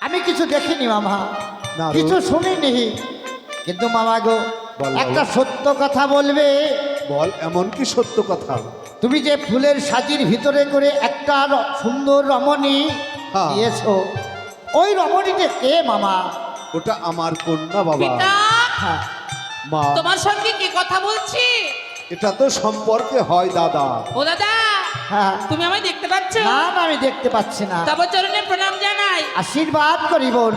আমি কিছু দেখিনি মামা, নারদ। কিছু শুনিনি, কিন্তু মামা গো বল একটা বাবা। সত্য কথা বলবে। বল, এমন কি সত্য কথা? তুমি যে ফুলের সাজির ভিতরে করে একটা সুন্দর রমণী হ্যাঁ। দিয়েছো, ওই রমণীটা কে মামা? ওটা আমার কন্যা বাবা। পিতা, হ্যাঁ, মা, তোমার সঙ্গে কি কথা বলছি? এটা তো সম্পর্কে হয় দাদা। ও দাদা, হ্যাঁ। তুমি আমায় দেখতে পাচ্ছ? না না, আমি দেখতে পাচ্ছি না। তব চরণে প্রণাম জানাই। আশীর্বাদ করি বোন,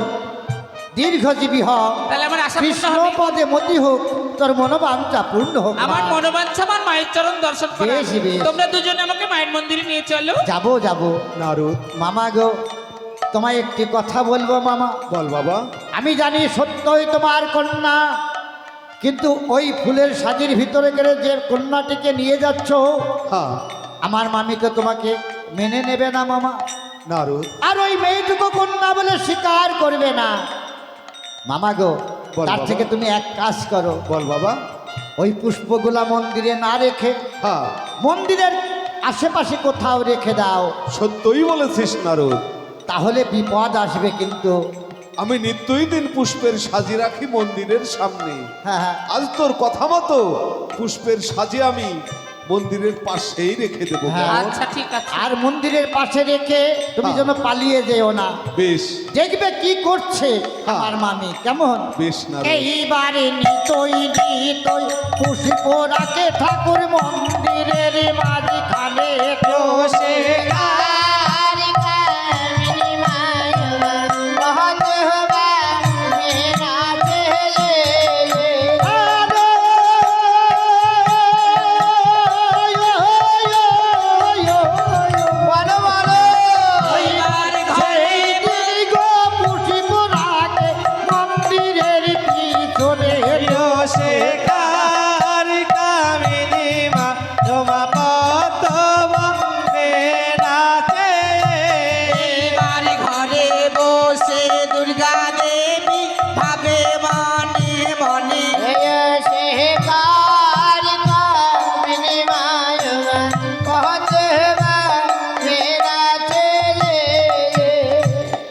দীর্ঘজীবী হ, তাহলে আমার আশা পূর্ণ কৃষ্ণ হবে। পদে মতি হোক, তোর মনোবাঞ্ছা পূর্ণ হোক। আমার মা। মনোবাঞ্ছা আমার মায়ের চরণ দর্শন করা। বেশ, বেশ। তোমরা দুজনে আমাকে মায়ের মন্দিরে নিয়ে চলো। যাবো যাবো। নারদ, মামা গো, তোমায় একটি কথা বলবো মামা। বল বাবা। আমি জানি সত্যই তোমার কন্যা, কিন্তু ওই ফুলের সাজির ভিতরে গেলে যে কন্যাটিকে নিয়ে যাচ্ছ, হ্যাঁ আমার মামিকে তোমাকে মেনে নেবে না মামা। নারদ, আর ওই মেয়েটুকু কন্যা বলে স্বীকার করবে না মামা গো। বল তার বাবা। থেকে তুমি এক কাজ করো, বল বাবা। ওই পুষ্পগুলা মন্দিরে না রেখে হ্যাঁ, মন্দিরের আশেপাশে কোথাও রেখে দাও, সত্যই বলেছিস নারদ। তাহলে বিপদ আসবে কিন্তু। আমি নিত্যই দিন পুষ্পের সাজি রাখি মন্দিরের সামনে। হ্যাঁ হ্যাঁ, আজ তোর কথা মতো পুষ্পের সাজি আমি মন্দিরের পাশেই রেখে দেবো। হ্যাঁ। কেমন? আচ্ছা ঠিক আছে। আর মন্দিরের পাশে রেখে তুমি হ্যাঁ। যেন পালিয়ে যেও না। বেশ দেখবে কি করছে হ্যাঁ। আমার মামি, কেমন? বেশ নারদ। এইবারে নিতই নিতই পুষ্প রাখে ঠাকুর মন্দিরের মাঝখানে বসে। এইবার ঘরে পুষ্প রাখে মন্দিরের পিছনে এইবার ঘরে বসে দুর্গা দেবী ভাবে মনে মনে।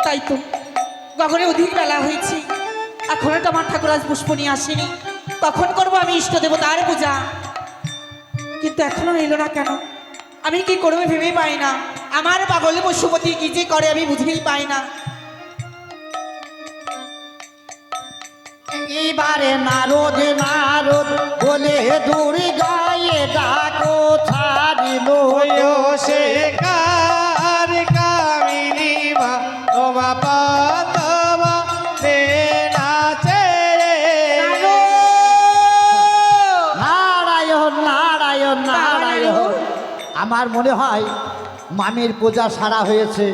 তাই তো গগনে অধিক বেলা হয়েছে, এখনো তো আমার ঠাকুর আজ পুষ্প নিয়ে আসেনি। কখন করবো আমি ইষ্ট দেবতার পূজা? কিন্তু এখনো এলো না কেন? আমি কি করবো ভেবেই পাই না। আমার পাগলে পশুপতি কি যে করে আমি বুঝেই পাই না। এবারে নারদ নারদ বলে দুর্গায়ে ডাকো ছাড়িল সে। নারায়ণ নারায়ণ নারায়ণ। আমার মনে হয় মামির পূজা সারা হয়েছে,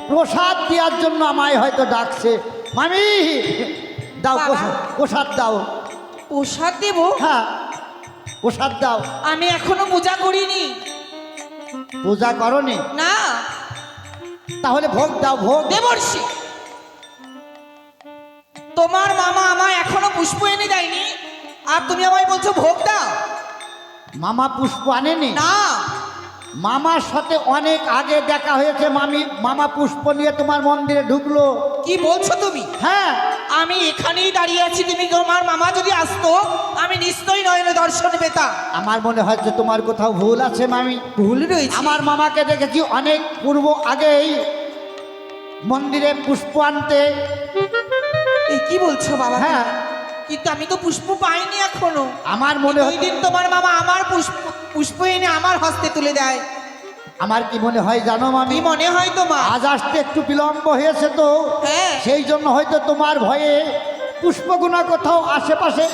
প্রসাদ দেওয়ার জন্য আমায় হয়তো ডাকছে। মামি দাও বাবা। প্রসাদ, প্রসাদ দাও। প্রসাদ দেব? হ্যাঁ, প্রসাদ দাও। আমি এখনো পূজা করিনি। পূজা করনি? না তাহলে ভোগ দাও, ভোগ। দেবর্ষি, তোমার মামা আমায় এখনো পুষ্প এনে দেয়নি, আর তুমি আমায় বলছো ভোগ দাও? মামা পুষ্প আনেনি? না, মামার সাথে অনেক আগে দেখা হয়েছে, মামা পুষ্প নিয়ে তোমার মন্দিরে ঢুকলো। কি বলছো তুমি? হ্যাঁ, আমি এখানেই দাঁড়িয়ে আছি, তুমি তোমার মামা যদি আসতো আমি নিশ্চয়ই নয়নে দর্শন পেতাম। আমার মনে হয় যে তোমার কোথাও ভুল আছে মামি। ভুল রয়েছে? আমার মামাকে দেখেছি অনেক পূর্ব আগেই মন্দিরে পুষ্প আনতে। এই কি বলছো বাবা? হ্যাঁ, কিন্তু আমি তো পুষ্প পাইনি এখনো। আমার মনে ওই হয়, দিন তোমার মামা আমার পুষ্প এনে আমার হস্তে তুলে দেয়। আমার কি মনে হয় জানো কি মামি, মনে হয় তোমার? আজ আসতে একটু বিলম্ব হয়েছে তো, হ্যাঁ। সেই জন্য হয়তো তোমার ভয়ে পুষ্পগুনা কোথাও আশেপাশে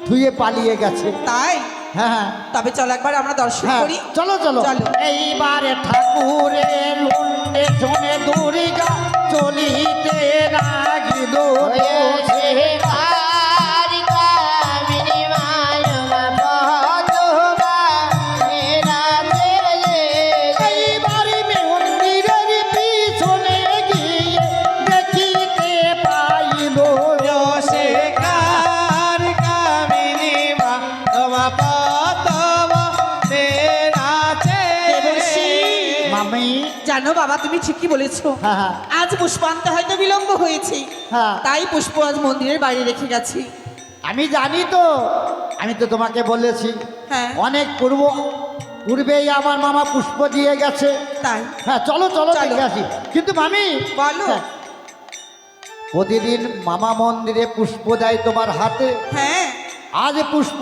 ধুয়ে পালিয়ে গেছে। তাই? হ্যাঁ হ্যাঁ তবে চলো একবার আমরা দর্শন হ্যাঁ, করি। চলো চলো। চলো। এইবারে ঠাকুরের উন্ডে শুনে দুর্গা চলিতে লাগিল এইবারে মন্দিরের পিছনে গিয়ে দেখিতে পাইল দেবর্ষি, মামি। যা জানো বাবা, তুমি ঠিকই বলেছো। হ্যাঁ, হ্যাঁ। আজ পুষ্প আনতে হয়তো বিলম্ব হয়েছে, হ্যাঁ। তাই পুষ্প আজ মন্দিরের বাইরে রেখে গেছি। আমি জানি তো, আমি তো তোমাকে বলেছি হ্যাঁ। অনেক পূর্বেই আমার মামা পুষ্প দিয়ে গেছে। তাই হ্যাঁ, চলো চলো চলো। দেখে আসি। কিন্তু মামি, বলো। হ্যাঁ, প্রতিদিন মামা মন্দিরে পুষ্প দেয় তোমার হাতে, হ্যাঁ, আজ পুষ্প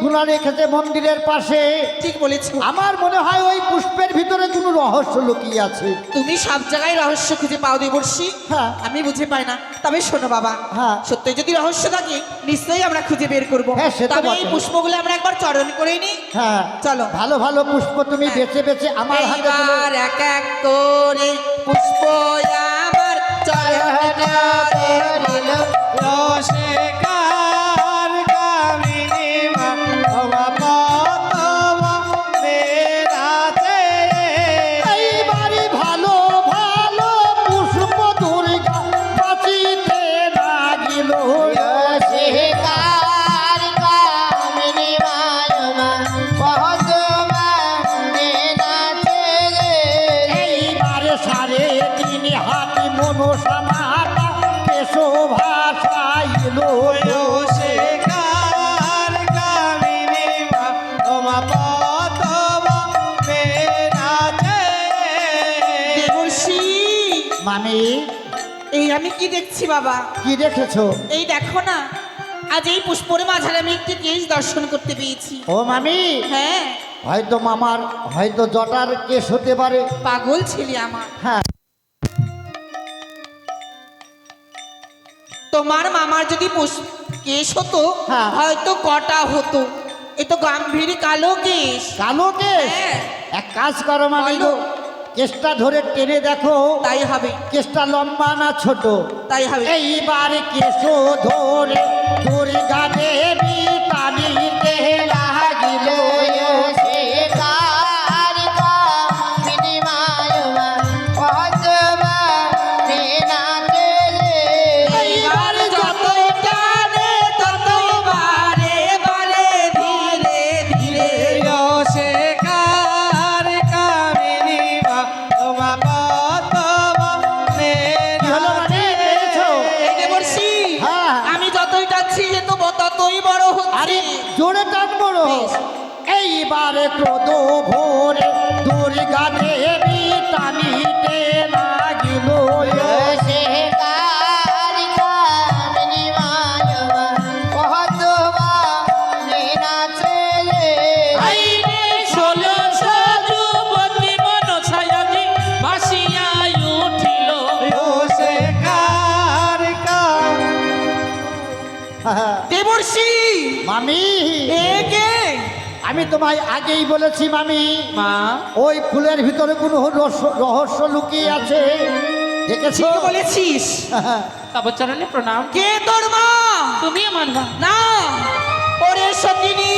গুলা রেখেছে মন্দিরের পাশে। ঠিক বলেছো। আমার মনে হয় ওই পুষ্পের ভিতরে কোনো রহস্য লুকিয়ে আছে। তুমি সব জায়গায় রহস্য খুঁজে পাও দেবর্ষি, হ্যাঁ। আমি বুঝে পাই না। তবে শোনো বাবা, হ্যাঁ। সত্যি যদি রহস্য থাকে নিশ্চয়ই আমরা খুঁজে বের করবো। হ্যাঁ, সে তো তবে এই বটে। পুষ্পগুলো আমরা একবার চরণ করে নিই। হ্যাঁ, চলো। ভালো ভালো পুষ্প তুমি হ্যাঁ। বেছে বেছে আমার হাতে তুলে। এইবার এক এক করে পুষ্প আমার চরণ করিল। রসিকার কামিনী মা তোমা পতব মেরাতে এইবারে ভালো ভালো পুষ্প দুর্গা বাঁচিতে লাগিল। এইবারে সাড়ে তিন হাতি মনসা মাতা কেশো ভাষাইল। রসিকার কামিনী মা তোমা পতব মেরাতে দেবর্ষি, মামি, এই আমি কি দেখছি বাবা? কি দেখেছো? এই দেখো না, আজ এই পুষ্পর মাঝারে আমি একটি কেশ দর্শন করতে পেয়েছি। ও মামি, হ্যাঁ, হয়তো মামার হয়তো জটার কেশ হতে পারে। পাগল ছেলে আমার। হ্যাঁ, তোমার মামার যদি কেশ হতো, হ্যাঁ। হয়তো কটা হতো। এ তো গাম্ভীর কালো কেশ। কালো কেশ। হ্যাঁ। এক কাজ করো মামি বলো। গো, কেশটা ধরে টেনে দেখো তাই হবে, কেশটা লম্বা না ছোট। তাই হবে। এইবার কেশো ধরে দুর্গা দেবী টানিতে লাগিল। এইবার যতই টানে ততই বারে বারে ধীরে ধীরে। রসিকার কামিনী মা তোমা পতব কি হলো মানে, পেয়েছো? এই দেবর্ষি, হ্যাঁ। আমি যতই টানছি যে তো ততই বড় আরে হচ্ছে। জোরে টান বড়। বেশ। এইবারে ক্রোধ ভোরে দুর্গা দেবী টানিতে লাগিল। আইনে ষোলশ যুবতী মনসায়াজি ভাসিয়াই উঠিল। রসিকার দেবর্ষি, মামি, একে আমি তোমায় আগেই বলেছি মামি, মা, ওই ফুলের ভিতরে কোনো রহস্য লুকিয়ে আছে। দেখেছো? ঠিক বলেছিস। তব চরণে প্রণাম। কে তোর মা? তুমি আমার মা। না, ওরে সতিনী,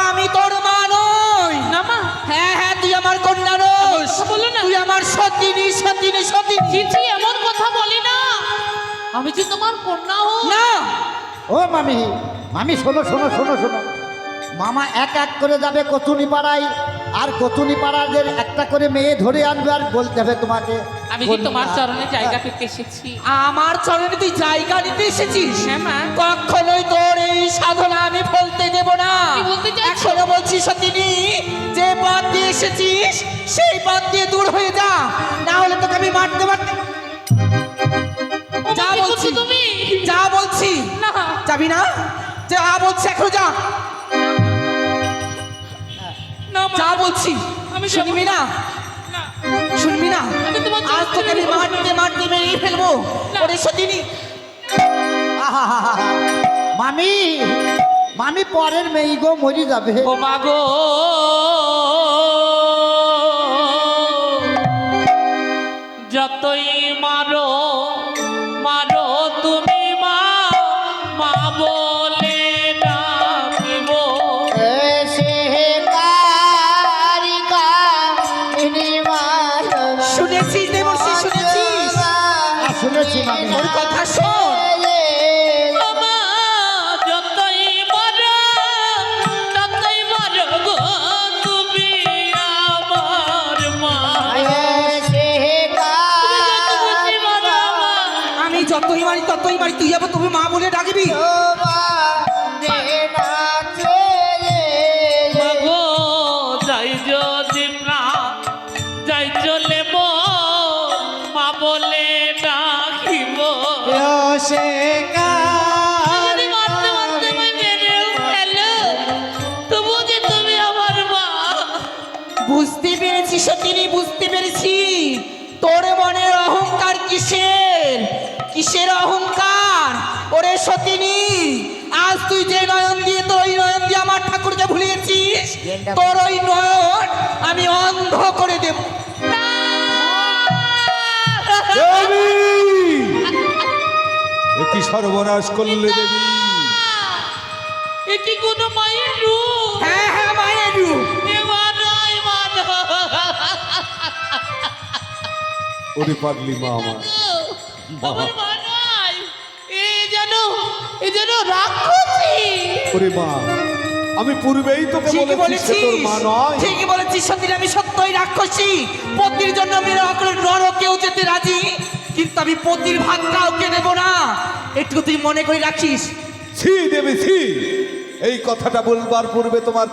আমি তোর মা নই। না মা। হ্যাঁ হ্যাঁ, তুই আমার কন্যা নস। কথা বলো না। তুই আমার সতিনী সতিনী সতিনী। চিঠি এমন কথা বলি না, আমি যে তোমার কন্যা হই। না, ও মামি, মামি শোনো শোনো শোনো শোনো, মামা এক এক করে যাবে কচুনি পাড়ায়, আর কচুনি পাড়াদের একটা করে মেয়ে ধরে আনবে, আর বলতে হবে তোমাকে আমি কি তোমার চরণে জায়গা পেতে এসেছি? আমার চরণে তুই জায়গা নিতে এসেছিস? হ্যাঁ মা। কখনোই তোর এই সাধনা আমি ফলতে দেব না। কি বলতে চাইছো? এখনো বলছি সতিনী, যে পথ দিয়ে এসেছিস সেই পথ দিয়ে দূর হয়ে যা, না হলে তোকে আমি মারতে মারতে। ও মা, যা কি বলছি করছো তুমি? যা বলছি। না। যাবি না? যা বলছি, এখন যা। না মা। যা বলছি, আমি যাবো শুনবি না? না। শুনবি না? আমি তোমার আজ তোকে আমি মারতে মারতে মেরেই ফেলবো। না। ওরে সতিনী, আহাহাহা। মামি, মামি পরের মেয়ে গো মরি যাবে। ও মা গো, যতই মারো মারো তুমি মা, মা বলে ডাকিব। শুনেছিস দেবর্ষি, শুনেছিস? শুনেছি মামি। ওর কথা শোন। ও মা, যতই মারো ততই মারো গো, তুমি আমার মা। যতই মারি ততই মারি, তুই আবার তুমি মা বলে ডাকবি? মাগো যাই যদি প্রাণ যাই চলে মন মা বলে ডাকিব সে যদি মারতে মারতে আমি মেরেও ফেলো তবু যে তুমি আমার মা। বুঝতে পেরেছি সত্যি, বুঝতে পেরেছি তোর মনের অহংকার কিসের, কিসের অহংকার। ওরে সতিনী, আজ তুই যে নয়ন দিয়ে তোর ওই নয়ন দিয়ে আমার ঠাকুরকে ভুলিয়েছিস, তোর ওই নয়ন আমি অন্ধ করে দেব। দেবী এ কি সর্বনাশ করলে দেবী? এ কি কোনো মায়ের রূপ? হ্যাঁ হ্যাঁ মায়ের রূপ। এ মা নয়, মা নয়। ওরে পাগলি মা আমার, আমার মা নয়, এ যেন রাক্ষসী। ওরে মা, আমি পূর্বেই তোকে ঠিকই বলেছি সে তোর মা বলেছিস, নয়। ঠিকই বলেছিস সত্যি, আমি সত্যই রাক্ষসী। পতির জন্য আমি নরকেও যেতে রাজি, কিন্তু আমি পতির ভাগ কাউকে দেব না, একটু তুই মনে করে রাখিস। ছি দেবী ছি, এই কথাটা বলবার পূর্বে তোমার